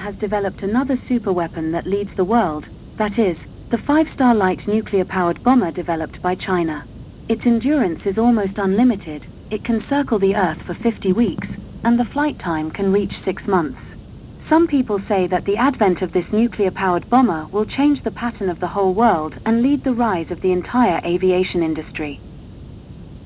has developed another superweapon that leads the world, that is, the 5-star light nuclear-powered bomber developed by China. Its endurance is almost unlimited, it can circle the Earth for 50 weeks, and the flight time can reach 6 months. Some people say that the advent of this nuclear-powered bomber will change the pattern of the whole world and lead the rise of the entire aviation industry.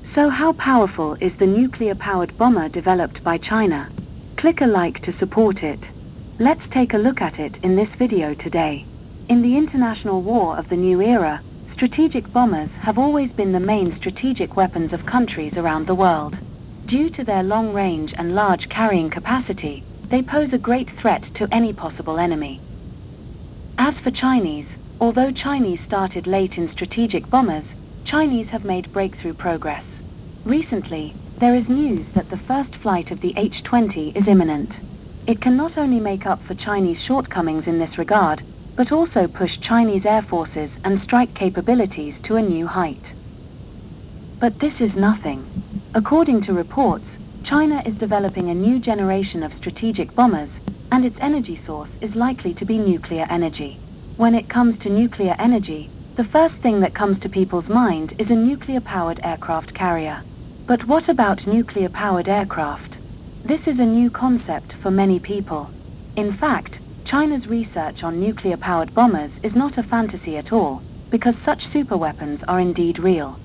So how powerful is the nuclear-powered bomber developed by China? Click a like to support it. Let's take a look at it in this video today. In the international war of the new era, strategic bombers have always been the main strategic weapons of countries around the world. Due to their long range and large carrying capacity, they pose a great threat to any possible enemy. As for Chinese, although Chinese started late in strategic bombers, Chinese have made breakthrough progress. Recently, there is news that the first flight of the H-20 is imminent. It can not only make up for Chinese shortcomings in this regard, but also push Chinese air forces and strike capabilities to a new height. But this is nothing. According to reports, China is developing a new generation of strategic bombers, and its energy source is likely to be nuclear energy. When it comes to nuclear energy, the first thing that comes to people's mind is a nuclear-powered aircraft carrier. But what about nuclear-powered aircraft? This is a new concept for many people. In fact, China's research on nuclear-powered bombers is not a fantasy at all, because such superweapons are indeed real.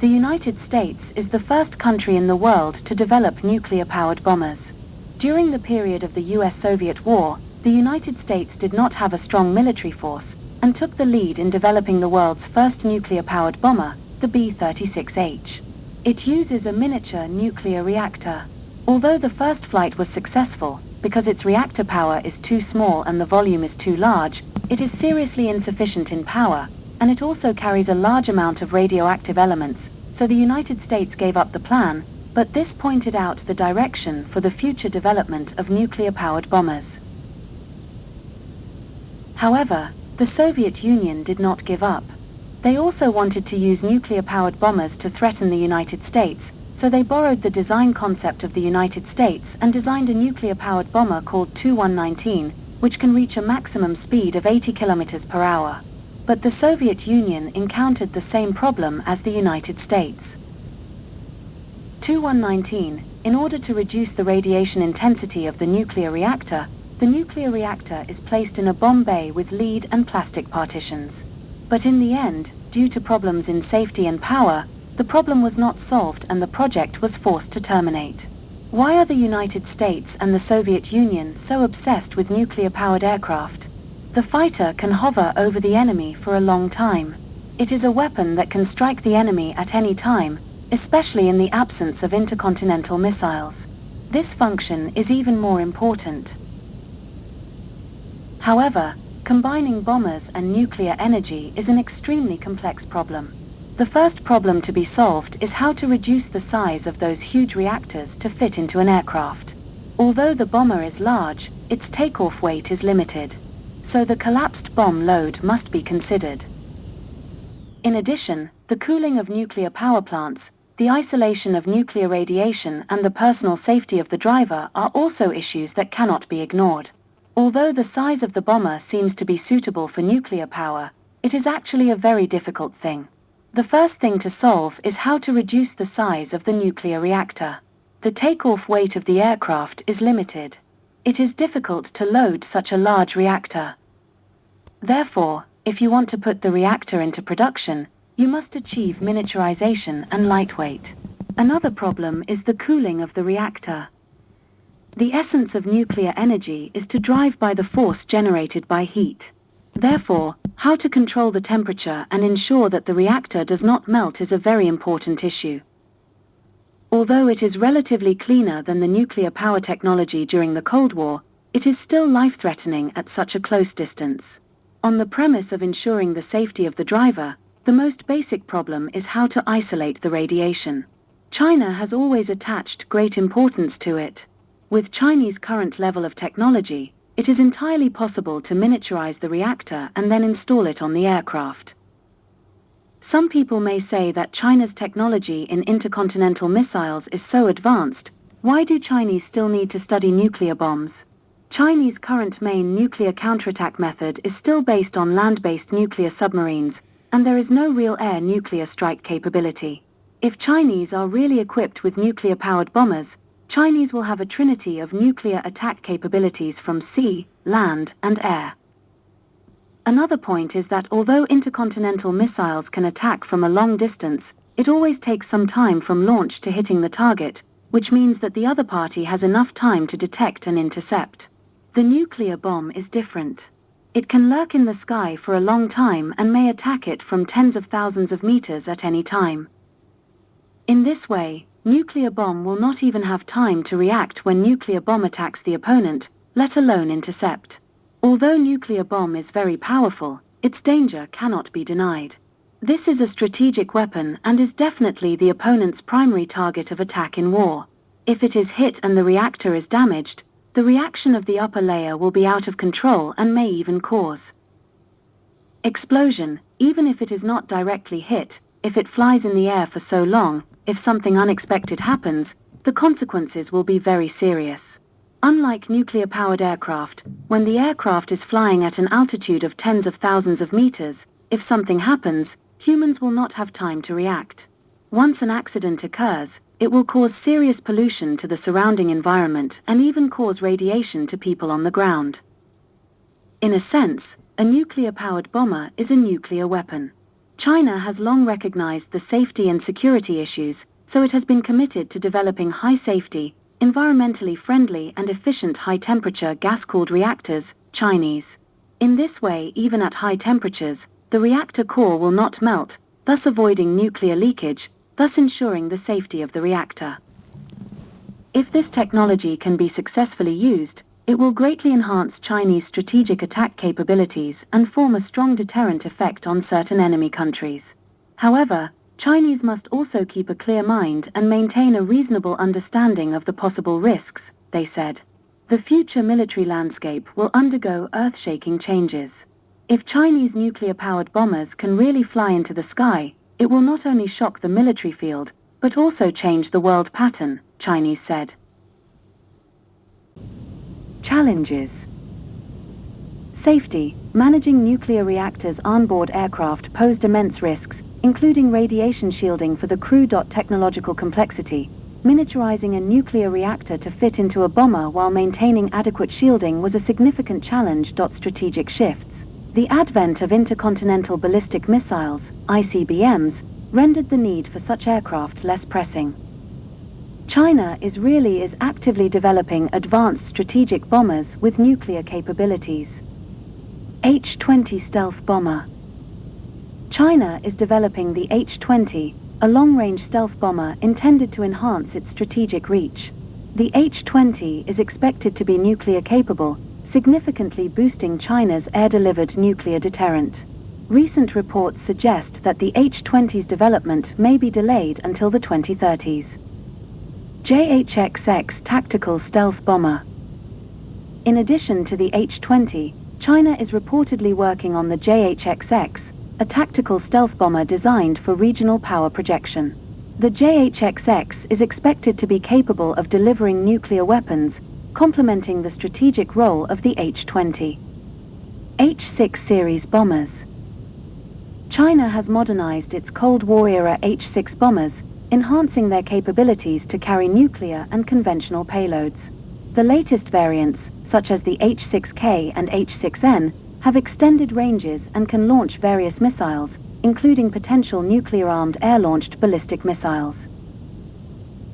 The United States is the first country in the world to develop nuclear-powered bombers. During the period of the US-Soviet War, the United States did not have a strong military force, and took the lead in developing the world's first nuclear-powered bomber, the B-36H. It uses a miniature nuclear reactor. Although the first flight was successful, because its reactor power is too small and the volume is too large, it is seriously insufficient in power, and it also carries a large amount of radioactive elements, so the United States gave up the plan, but this pointed out the direction for the future development of nuclear-powered bombers. However, the Soviet Union did not give up. They also wanted to use nuclear-powered bombers to threaten the United States, so they borrowed the design concept of the United States and designed a nuclear-powered bomber called Tu-119, which can reach a maximum speed of 80 km per hour. But the Soviet Union encountered the same problem as the United States. Tu-119, in order to reduce the radiation intensity of the nuclear reactor is placed in a bomb bay with lead and plastic partitions. But in the end, due to problems in safety and power, the problem was not solved and the project was forced to terminate. Why are the United States and the Soviet Union so obsessed with nuclear-powered aircraft? The fighter can hover over the enemy for a long time. It is a weapon that can strike the enemy at any time, especially in the absence of intercontinental missiles. This function is even more important. However, combining bombers and nuclear energy is an extremely complex problem. The first problem to be solved is how to reduce the size of those huge reactors to fit into an aircraft. Although the bomber is large, its takeoff weight is limited. So the collapsed bomb load must be considered. In addition, the cooling of nuclear power plants, the isolation of nuclear radiation and the personal safety of the driver are also issues that cannot be ignored. Although the size of the bomber seems to be suitable for nuclear power, it is actually a very difficult thing. The first thing to solve is how to reduce the size of the nuclear reactor. The takeoff weight of the aircraft is limited. It is difficult to load such a large reactor. Therefore, if you want to put the reactor into production, you must achieve miniaturization and lightweight. Another problem is the cooling of the reactor. The essence of nuclear energy is to drive by the force generated by heat. Therefore, how to control the temperature and ensure that the reactor does not melt is a very important issue. Although it is relatively cleaner than the nuclear power technology during the Cold War, it is still life-threatening at such a close distance. On the premise of ensuring the safety of the driver, the most basic problem is how to isolate the radiation. China has always attached great importance to it. With Chinese current level of technology, it is entirely possible to miniaturize the reactor and then install it on the aircraft. Some people may say that China's technology in intercontinental missiles is so advanced, why do Chinese still need to study nuclear bombs? Chinese current main nuclear counterattack method is still based on land-based nuclear submarines, and there is no real air nuclear strike capability. If Chinese are really equipped with nuclear-powered bombers, Chinese will have a trinity of nuclear attack capabilities from sea, land, and air. Another point is that although intercontinental missiles can attack from a long distance, it always takes some time from launch to hitting the target, which means that the other party has enough time to detect and intercept. The nuclear bomb is different. It can lurk in the sky for a long time and may attack it from tens of thousands of meters at any time. In this way, nuclear bomb will not even have time to react when nuclear bomb attacks the opponent, let alone intercept. Although nuclear bomb is very powerful, its danger cannot be denied. This is a strategic weapon and is definitely the opponent's primary target of attack in war. If it is hit and the reactor is damaged, the reaction of the upper layer will be out of control and may even cause explosion, even if it is not directly hit. If it flies in the air for so long, if something unexpected happens, the consequences will be very serious. Unlike nuclear-powered aircraft, when the aircraft is flying at an altitude of tens of thousands of meters, if something happens, humans will not have time to react. Once an accident occurs, it will cause serious pollution to the surrounding environment and even cause radiation to people on the ground. In a sense, a nuclear-powered bomber is a nuclear weapon. China has long recognized the safety and security issues, so it has been committed to developing high-safety, environmentally friendly and efficient high-temperature gas-cooled reactors, Chinese. In this way, even at high temperatures, the reactor core will not melt, thus avoiding nuclear leakage, thus ensuring the safety of the reactor. If this technology can be successfully used, it will greatly enhance Chinese strategic attack capabilities and form a strong deterrent effect on certain enemy countries. However, Chinese must also keep a clear mind and maintain a reasonable understanding of the possible risks, they said. The future military landscape will undergo earth-shaking changes. If Chinese nuclear-powered bombers can really fly into the sky, it will not only shock the military field, but also change the world pattern, Chinese said. Challenges. Safety. Managing nuclear reactors onboard aircraft posed immense risks, including radiation shielding for the crew. Technological complexity. Miniaturizing a nuclear reactor to fit into a bomber while maintaining adequate shielding was a significant challenge. Strategic shifts. The advent of intercontinental ballistic missiles, ICBMs, rendered the need for such aircraft less pressing. China is actively developing advanced strategic bombers with nuclear capabilities. H-20 stealth bomber. China is developing the H-20, a long-range stealth bomber intended to enhance its strategic reach. The H-20 is expected to be nuclear-capable, significantly boosting China's air-delivered nuclear deterrent. Recent reports suggest that the H-20's development may be delayed until the 2030s. JHXX tactical stealth bomber. In addition to the H-20, China is reportedly working on the JHXX, a tactical stealth bomber designed for regional power projection. The JHXX is expected to be capable of delivering nuclear weapons, complementing the strategic role of the H-20. H-6 series bombers. China has modernized its Cold War-era H-6 bombers, enhancing their capabilities to carry nuclear and conventional payloads. The latest variants, such as the H-6K and H-6N, have extended ranges and can launch various missiles, including potential nuclear-armed air-launched ballistic missiles.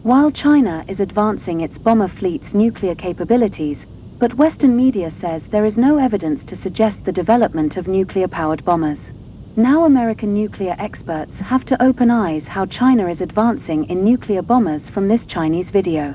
While China is advancing its bomber fleet's nuclear capabilities, but Western media says there is no evidence to suggest the development of nuclear-powered bombers. Now American nuclear experts have to open eyes how China is advancing in nuclear bombers from this Chinese video.